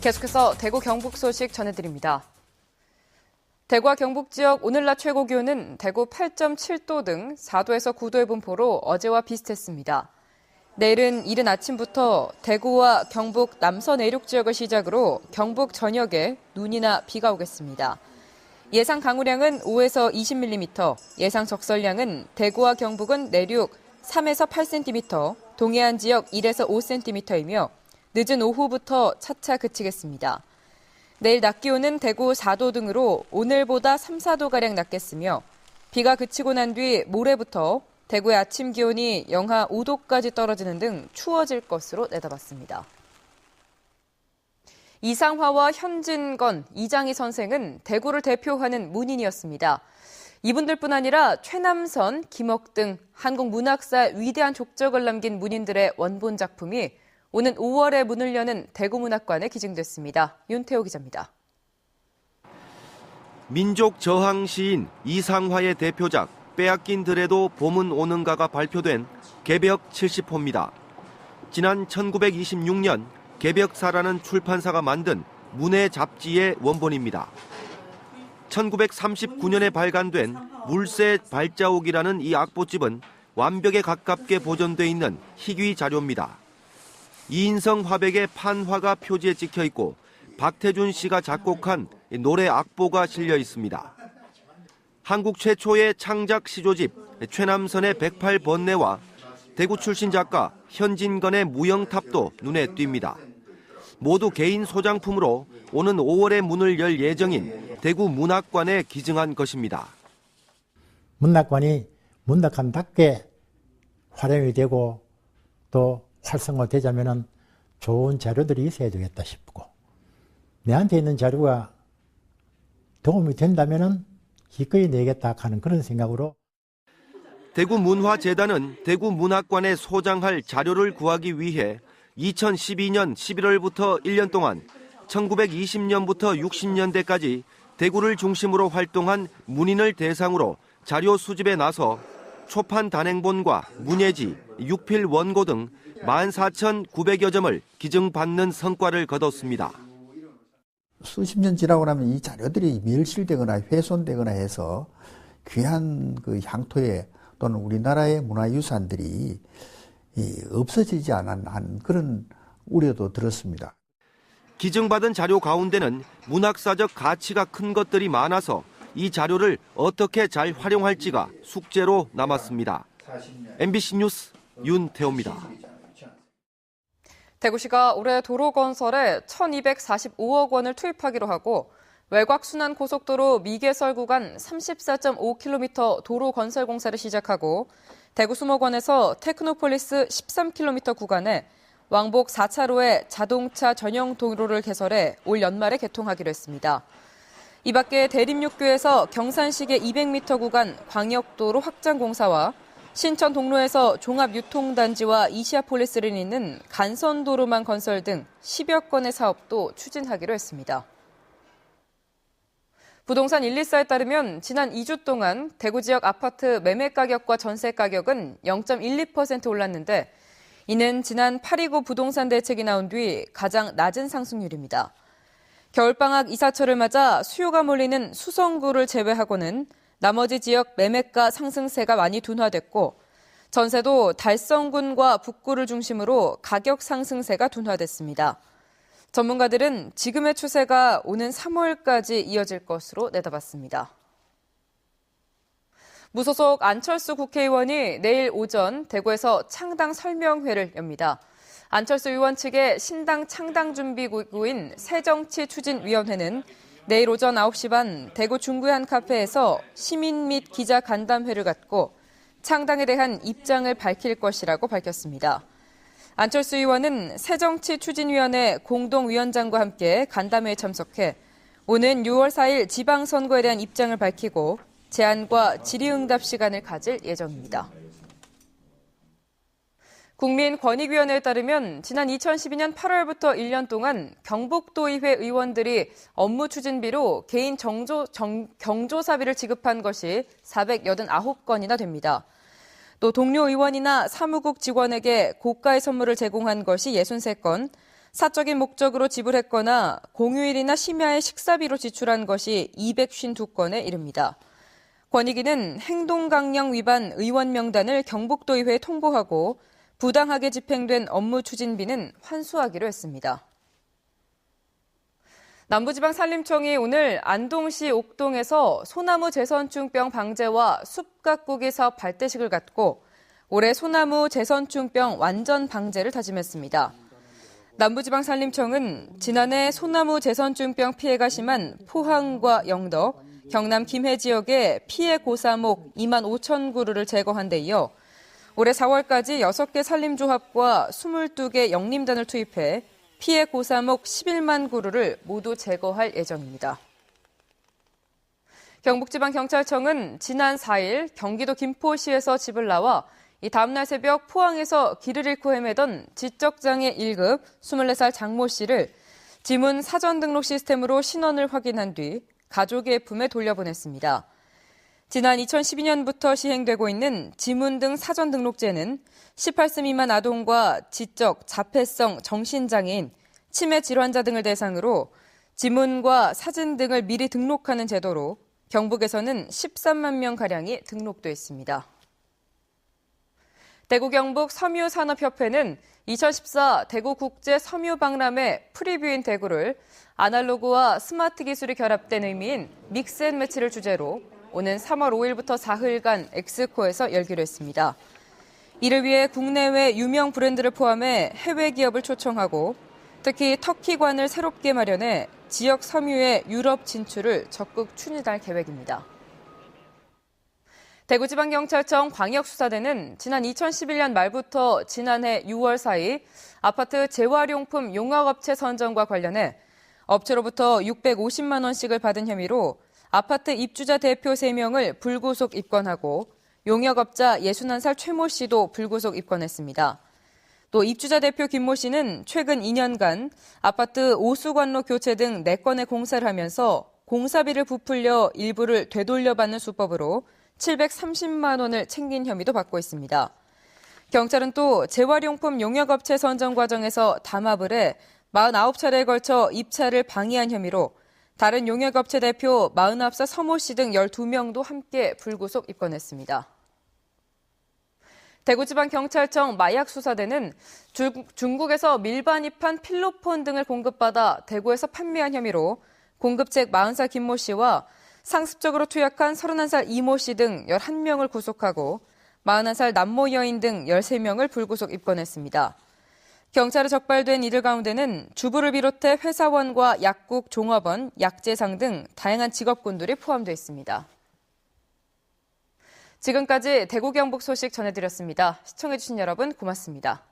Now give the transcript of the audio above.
계속해서 대구 경북 소식 전해드립니다. 대구와 경북 지역 오늘 낮 최고 기온은 대구 8.7도 등 4도에서 9도의 분포로 어제와 비슷했습니다. 내일은 이른 아침부터 대구와 경북 남서 내륙 지역을 시작으로 경북 전역에 눈이나 비가 오겠습니다. 예상 강우량은 5에서 20mm, 예상 적설량은 대구와 경북은 내륙 3에서 8cm, 동해안 지역 1에서 5cm이며 늦은 오후부터 차차 그치겠습니다. 내일 낮 기온은 대구 4도 등으로 오늘보다 3, 4도가량 낮겠으며 비가 그치고 난 뒤 모레부터 대구의 아침 기온이 영하 5도까지 떨어지는 등 추워질 것으로 내다봤습니다. 이상화와 현진건, 이장희 선생은 대구를 대표하는 문인이었습니다. 이분들뿐 아니라 최남선, 김옥 등 한국 문학사의 위대한 족적을 남긴 문인들의 원본 작품이 오는 5월에 문을 여는 대구문학관에 기증됐습니다. 윤태호 기자입니다. 민족 저항 시인 이상화의 대표작 빼앗긴 들에도 봄은 오는가가 발표된 개벽 70호입니다. 지난 1926년 개벽사라는 출판사가 만든 문해 잡지의 원본입니다. 1939년에 발간된 물새 발자옥이라는 이 악보집은 완벽에 가깝게 보존돼 있는 희귀 자료입니다. 이인성 화백의 판화가 표지에 찍혀 있고 박태준 씨가 작곡한 노래 악보가 실려 있습니다. 한국 최초의 창작 시조집 최남선의 108번뇌와 대구 출신 작가 현진건의 무영탑도 눈에 띕니다. 모두 개인 소장품으로 오는 5월에 문을 열 예정인 대구 문학관에 기증한 것입니다. 문학관이 문학관답게 활용이 되고 또 활성화되자면 좋은 자료들이 있어야 되겠다 싶고 내한테 있는 자료가 도움이 된다면 기꺼이 내겠다 하는 그런 생각으로 대구문화재단은 대구문학관에 소장할 자료를 구하기 위해 2012년 11월부터 1년 동안 1920년부터 60년대까지 대구를 중심으로 활동한 문인을 대상으로 자료 수집에 나서 초판 단행본과 문예지, 육필 원고 등 14,900여 점을 기증받는 성과를 거뒀습니다. 수십 년 지나고 나면 이 자료들이 멸실되거나 훼손되거나 해서 귀한 그 향토에 또는 우리나라의 문화유산들이 없어지지 않은 그런 우려도 들었습니다. 기증받은 자료 가운데는 문학사적 가치가 큰 것들이 많아서 이 자료를 어떻게 잘 활용할지가 숙제로 남았습니다. MBC 뉴스 윤태호입니다. 대구시가 올해 도로 건설에 1,245억 원을 투입하기로 하고 외곽순환 고속도로 미개설 구간 34.5km 도로 건설 공사를 시작하고 대구 수목원에서 테크노폴리스 13km 구간에 왕복 4차로의 자동차 전용 도로를 개설해 올 연말에 개통하기로 했습니다. 이 밖에 대림육교에서 경산시계 200m 구간 광역도로 확장 공사와 신천 동로에서 종합유통단지와 이시아폴리스를 잇는 간선도로망 건설 등 10여 건의 사업도 추진하기로 했습니다. 부동산 124에 따르면 지난 2주 동안 대구 지역 아파트 매매 가격과 전세 가격은 0.12% 올랐는데 이는 지난 8.29 부동산 대책이 나온 뒤 가장 낮은 상승률입니다. 겨울방학 이사철을 맞아 수요가 몰리는 수성구를 제외하고는 나머지 지역 매매가 상승세가 많이 둔화됐고 전세도 달성군과 북구를 중심으로 가격 상승세가 둔화됐습니다. 전문가들은 지금의 추세가 오는 3월까지 이어질 것으로 내다봤습니다. 무소속 안철수 국회의원이 내일 오전 대구에서 창당 설명회를 엽니다. 안철수 의원 측의 신당 창당 준비구인 새정치추진위원회는 내일 오전 9시 반 대구 중구의 한 카페에서 시민 및 기자 간담회를 갖고 창당에 대한 입장을 밝힐 것이라고 밝혔습니다. 안철수 의원은 새정치추진위원회 공동위원장과 함께 간담회에 참석해 오는 6월 4일 지방선거에 대한 입장을 밝히고 제안과 질의응답 시간을 가질 예정입니다. 국민권익위원회에 따르면 지난 2012년 8월부터 1년 동안 경북도의회 의원들이 업무 추진비로 개인 경조사비를 지급한 것이 489건이나 됩니다. 또 동료 의원이나 사무국 직원에게 고가의 선물을 제공한 것이 63건, 사적인 목적으로 지불했거나 공휴일이나 심야에 식사비로 지출한 것이 252건에 이릅니다. 권익위는 행동강령 위반 의원 명단을 경북도의회에 통보하고 부당하게 집행된 업무 추진비는 환수하기로 했습니다. 남부지방산림청이 오늘 안동시 옥동에서 소나무 재선충병 방제와 숲 가꾸기 사업 발대식을 갖고 올해 소나무 재선충병 완전 방제를 다짐했습니다. 남부지방산림청은 지난해 소나무 재선충병 피해가 심한 포항과 영덕, 경남 김해 지역의 피해 고사목 2만 5천 그루를 제거한 데 이어 올해 4월까지 6개 산림조합과 22개 영림단을 투입해 피해 고사목 11만 그루를 모두 제거할 예정입니다. 경북지방경찰청은 지난 4일 경기도 김포시에서 집을 나와 이 다음날 새벽 포항에서 길을 잃고 헤매던 지적장애 1급 24살 장모 씨를 지문 사전 등록 시스템으로 신원을 확인한 뒤 가족의 품에 돌려보냈습니다. 지난 2012년부터 시행되고 있는 지문 등 사전 등록제는 18세 미만 아동과 지적, 자폐성, 정신장애인, 치매 질환자 등을 대상으로 지문과 사진 등을 미리 등록하는 제도로 경북에서는 13만 명가량이 등록돼 있습니다. 대구 경북 섬유산업협회는 2014 대구국제 섬유박람회 프리뷰인 대구를 아날로그와 스마트 기술이 결합된 의미인 믹스앤매치를 주제로 오는 3월 5일부터 4일간 엑스코에서 열기로 했습니다. 이를 위해 국내외 유명 브랜드를 포함해 해외 기업을 초청하고 특히 터키관을 새롭게 마련해 지역 섬유의 유럽 진출을 적극 추진할 계획입니다. 대구지방경찰청 광역수사대는 지난 2011년 말부터 지난해 6월 사이 아파트 재활용품 용역업체 선정과 관련해 업체로부터 650만 원씩을 받은 혐의로 아파트 입주자 대표 3명을 불구속 입건하고 용역업자 61살 최모 씨도 불구속 입건했습니다. 또 입주자 대표 김모 씨는 최근 2년간 아파트 오수관로 교체 등 4건의 공사를 하면서 공사비를 부풀려 일부를 되돌려받는 수법으로 730만 원을 챙긴 혐의도 받고 있습니다. 경찰은 또 재활용품 용역업체 선정 과정에서 담합을 해 49차례에 걸쳐 입찰을 방해한 혐의로 다른 용역업체 대표 49살 서모 씨 등 12명도 함께 불구속 입건했습니다. 대구지방경찰청 마약수사대는 중국에서 밀반입한 필로폰 등을 공급받아 대구에서 판매한 혐의로 공급책 40살 김모 씨와 상습적으로 투약한 31살 이모 씨 등 11명을 구속하고 41살 남모 여인 등 13명을 불구속 입건했습니다. 경찰에 적발된 이들 가운데는 주부를 비롯해 회사원과 약국, 종업원, 약재상 등 다양한 직업군들이 포함되어 있습니다. 지금까지 대구 경북 소식 전해드렸습니다. 시청해주신 여러분 고맙습니다.